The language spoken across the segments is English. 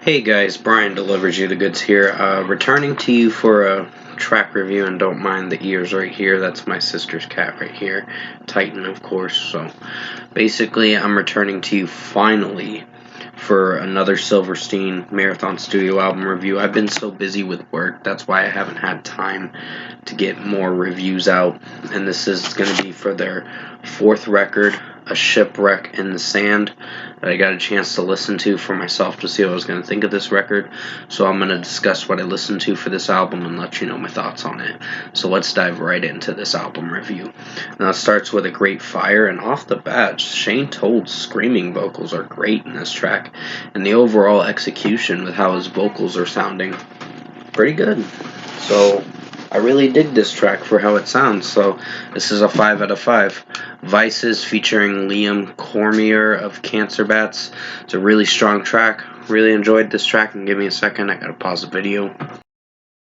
Hey guys, Brian delivers you the goods here. Returning to you for a track review, and don't mind the ears right here. That's my sister's cat right here, Titan, of course. So basically, I'm returning to you finally for another Silverstein Marathon Studio album review. I've been so busy with work, that's why I haven't had time to get more reviews out. And this is going to be for their fourth record, A Shipwreck in the Sand, that I got a chance to listen to for myself to see what I was going to think of this record. So I'm going to discuss what I listened to for this album and let you know my thoughts on it. So let's dive right into this album review. Now it starts with a great fire, and off the bat, Shane Told's screaming vocals are great in this track, and the overall execution with how his vocals are sounding pretty good. So I really dig this track for how it sounds, so this is a 5 out of 5. Vices featuring Liam Cormier of Cancer Bats. It's a really strong track. Really enjoyed this track, and give me a second, I gotta pause the video.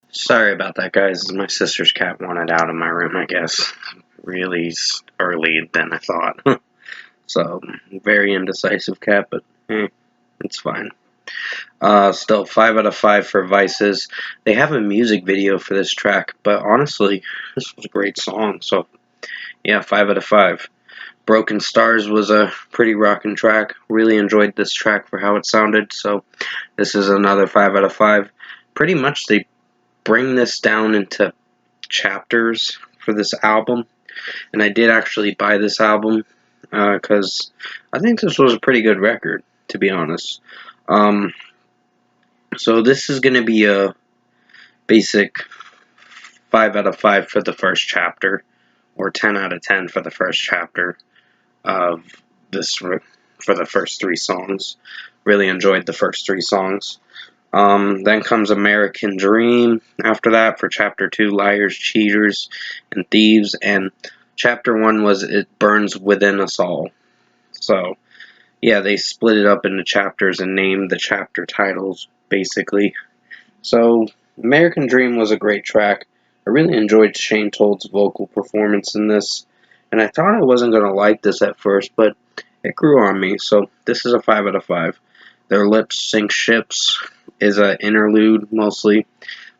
Sorry about that, guys. My sister's cat wanted out of my room, I guess. Really early than I thought. So, very indecisive cat, but it's fine. Still 5 out of 5 for Vices. They have a music video for this track, but honestly, this was a great song. So, yeah, 5 out of 5. Broken Stars was a pretty rockin' track. Really enjoyed this track for how it sounded. So, this is another 5 out of 5. Pretty much they bring this down into chapters for this album. And I did actually buy this album because I think this was a pretty good record, to be honest. So this is going to be a basic 5 out of 5 for the first chapter, or 10 out of 10 for the first chapter of this, for the first 3 songs. Really enjoyed the first 3 songs. Then comes American Dream after that for chapter 2, Liars, Cheaters, and Thieves, and chapter 1 was It Burns Within Us All. So, yeah, they split it up into chapters and named the chapter titles, basically. So, American Dream was a great track. I really enjoyed Shane Told's vocal performance in this, and I thought I wasn't going to like this at first, but it grew on me, so this is a 5 out of 5. Their Lips Sink Ships is an interlude, mostly,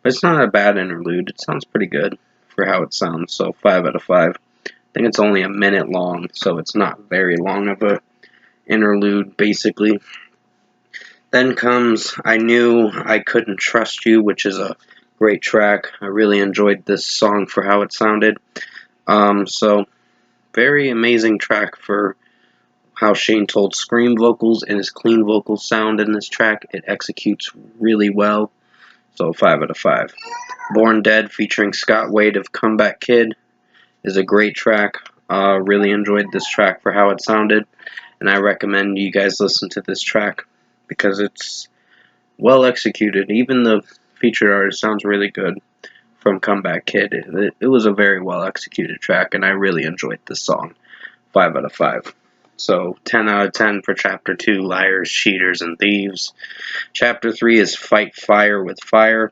but it's not a bad interlude. It sounds pretty good for how it sounds, so 5 out of 5. I think it's only a minute long, so it's not very long of a interlude, basically. Then comes I Knew I Couldn't Trust You, which is a great track. I really enjoyed this song for how it sounded. So, very amazing track for how Shane Told scream vocals and his clean vocals sound in this track. It executes really well. So, 5 out of 5. Born Dead featuring Scott Wade of Comeback Kid is a great track. Really enjoyed this track for how it sounded, and I recommend you guys listen to this track because it's well executed. Even the featured artist sounds really good from Comeback Kid. It was a very well executed track, and I really enjoyed this song. 5 out of 5. So 10 out of 10 for chapter 2, Liars, Cheaters, and Thieves. Chapter 3 is Fight Fire with Fire.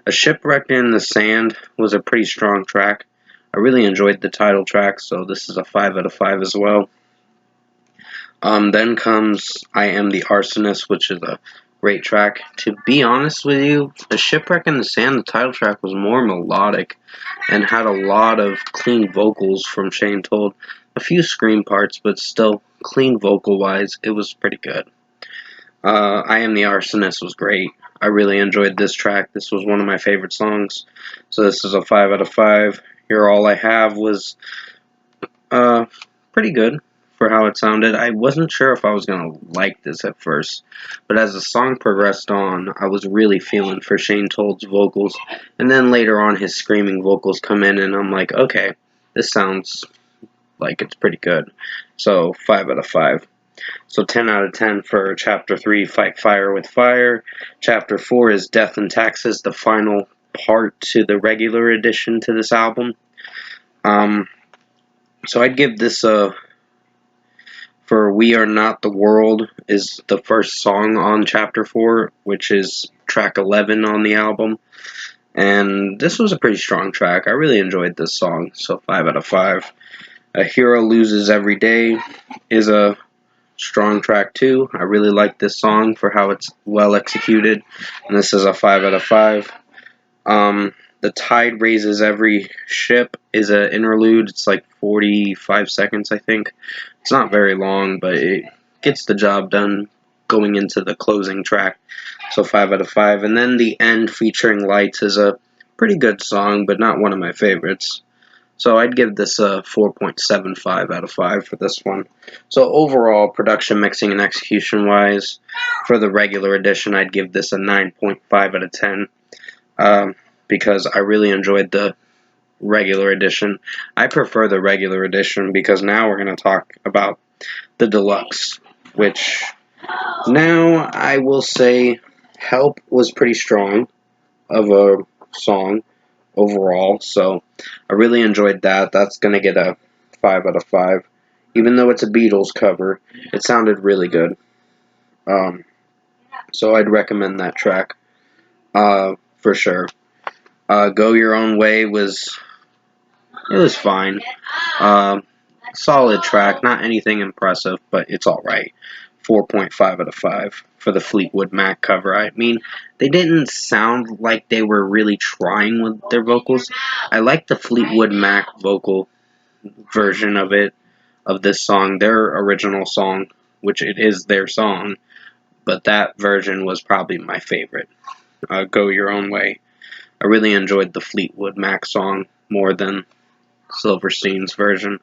A Shipwreck in the Sand was a pretty strong track. I really enjoyed the title track, so this is a 5 out of 5 as well. Then comes I Am the Arsonist, which is a great track. To be honest with you, A Shipwreck in the Sand, the title track, was more melodic and had a lot of clean vocals from Shane Told. A few scream parts, but still, clean vocal-wise, it was pretty good. I Am the Arsonist was great. I really enjoyed this track. This was one of my favorite songs. So this is a 5 out of 5. Here All I Have was pretty good for how it sounded. I wasn't sure if I was going to like this at first, but as the song progressed on, I was really feeling for Shane Told's vocals, and then later on his screaming vocals come in, and I'm like, okay, this sounds like it's pretty good. So 5 out of 5. So 10 out of 10 for Chapter 3, Fight Fire with Fire. Chapter 4 is Death and Taxes, the final part to the regular edition to this album. So I'd give this for We Are Not the World is the first song on Chapter 4, which is track 11 on the album. And this was a pretty strong track. I really enjoyed this song, so 5 out of 5. A Hero Loses Every Day is a strong track too. I really like this song for how it's well executed, and this is a 5 out of 5. The Tide Raises Every Ship is an interlude. It's like 45 seconds, I think. It's not very long, but it gets the job done going into the closing track. So 5 out of 5. And then the end featuring Lights is a pretty good song, but not one of my favorites. So I'd give this a 4.75 out of 5 for this one. So overall, production, mixing, and execution wise, for the regular edition, I'd give this a 9.5 out of 10. Because I really enjoyed the regular edition. I prefer the regular edition because now we're going to talk about the deluxe, which now I will say Help was pretty strong of a song overall, so I really enjoyed that. That's going to get a 5 out of 5. Even though it's a Beatles cover, it sounded really good. So I'd recommend that track for sure. Go Your Own Way was fine. Solid track, not anything impressive, but it's alright. 4.5 out of 5 for the Fleetwood Mac cover. I mean, they didn't sound like they were really trying with their vocals. I like the Fleetwood Mac vocal version of it, of this song, their original song, which it is their song, but that version was probably my favorite. Go Your Own Way. I really enjoyed the Fleetwood Mac song more than Silverstein's version.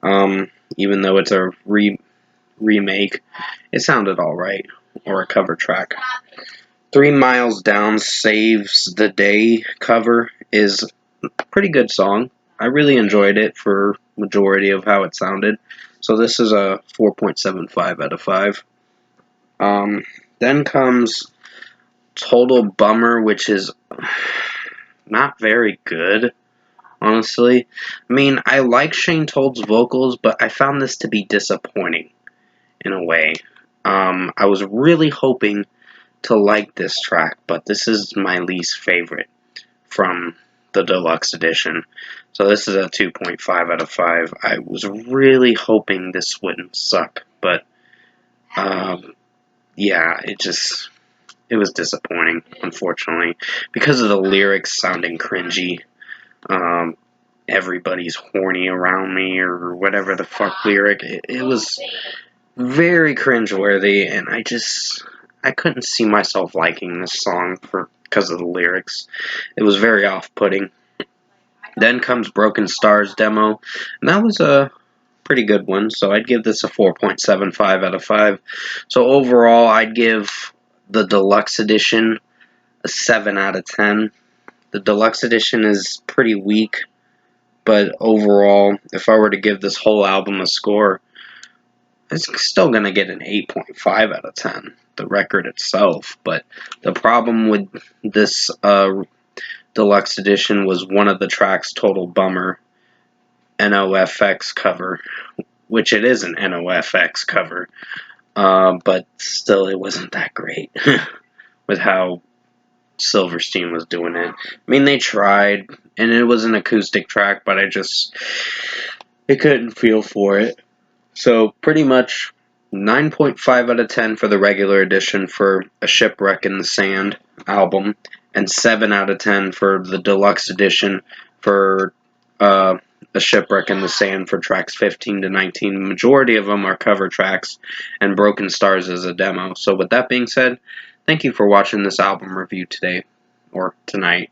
Even though it's a remake, it sounded alright, or a cover track. 3 Miles Down Saves the Day cover is a pretty good song. I really enjoyed it for majority of how it sounded. So this is a 4.75 out of 5. Then comes Total Bummer, which is not very good, honestly. I mean, I like Shane Told's vocals, but I found this to be disappointing in a way. I was really hoping to like this track, but this is my least favorite from the deluxe edition. So this is a 2.5 out of 5. I was really hoping this wouldn't suck, but yeah, it was disappointing, unfortunately, because of the lyrics sounding cringy. Everybody's horny around me, or whatever the fuck lyric. It was very cringeworthy, and I couldn't see myself liking this song because of the lyrics. It was very off-putting. Then comes Broken Stars demo, and that was a pretty good one, so I'd give this a 4.75 out of 5. So overall, I'd give the deluxe edition a 7 out of 10. The deluxe edition is pretty weak, but overall, if I were to give this whole album a score, it's still going to get an 8.5 out of 10, the record itself. But the problem with this deluxe edition was one of the tracks, Total Bummer, NOFX cover, which it is an NOFX cover, but still it wasn't that great with how Silverstein was doing it. I mean, they tried, and it was an acoustic track, but I couldn't feel for it. So pretty much 9.5 out of 10 for the regular edition for A Shipwreck in the Sand album, and 7 out of 10 for the deluxe edition for A Shipwreck in the Sand for tracks 15 to 19. The majority of them are cover tracks, and Broken Stars is a demo. So with that being said, thank you for watching this album review today, or tonight.